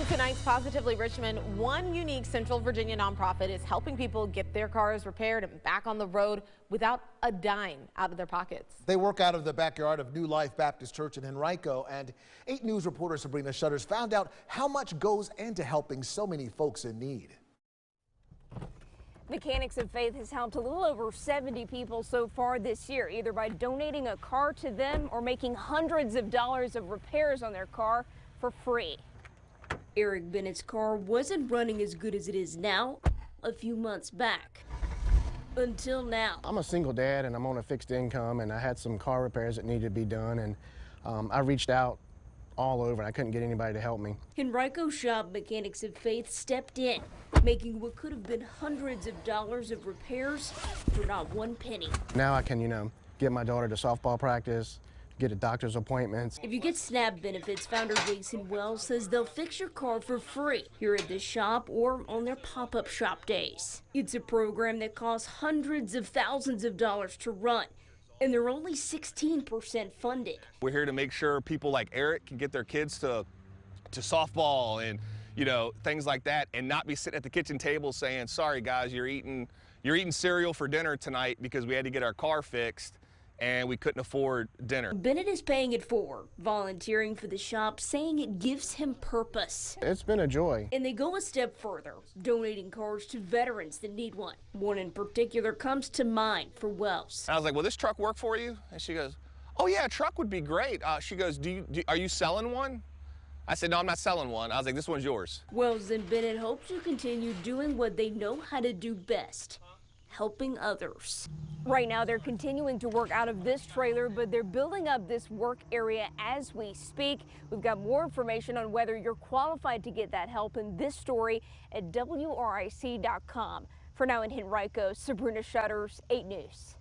Tonight's Positively Richmond, one unique Central Virginia nonprofit is helping people get their cars repaired and back on the road without a dime out of their pockets. They work out of the backyard of New Life Baptist Church in Henrico, and 8 News reporter Sabrina Shutters found out how much goes into helping so many folks in need. Mechanics of Faith has helped a little over 70 people so far this year, either by donating a car to them or making hundreds of dollars of repairs on their car for free. Eric Bennett's car wasn't running as good as it is now a few months back. Until now. I'm a single dad and I'm on a fixed income, and I had some car repairs that needed to be done, and I reached out all over and I couldn't get anybody to help me. Henrico shop Mechanics of Faith stepped in, making what could have been hundreds of dollars of repairs for not one penny. Now I can, get my daughter to softball practice, get a doctor's appointments. If you get SNAP benefits, founder Jason Wells says they'll fix your car for free here at the shop or on their pop-up shop days. It's a program that costs hundreds of thousands of dollars to run, and they're only 16% funded. We're here to make sure people like Eric can get their kids to softball and things like that, and not be sitting at the kitchen table saying, sorry guys, you're eating cereal for dinner tonight because we had to get our car fixed and we couldn't afford dinner. Bennett is paying it forward, volunteering for the shop, saying it gives him purpose. It's been a joy. And they go a step further, donating cars to veterans that need one. One in particular comes to mind for Wells. I was like, will this truck work for you? And she goes, oh yeah, a truck would be great. She goes, are you selling one? I said, no, I'm not selling one. I was like, this one's yours. Wells and Bennett hope to continue doing what they know how to do best, helping others. Right now, they're continuing to work out of this trailer, but they're building up this work area as we speak. We've got more information on whether you're qualified to get that help in this story at WRIC.com. For now in Henrico, Sabrina Shutters, 8 News.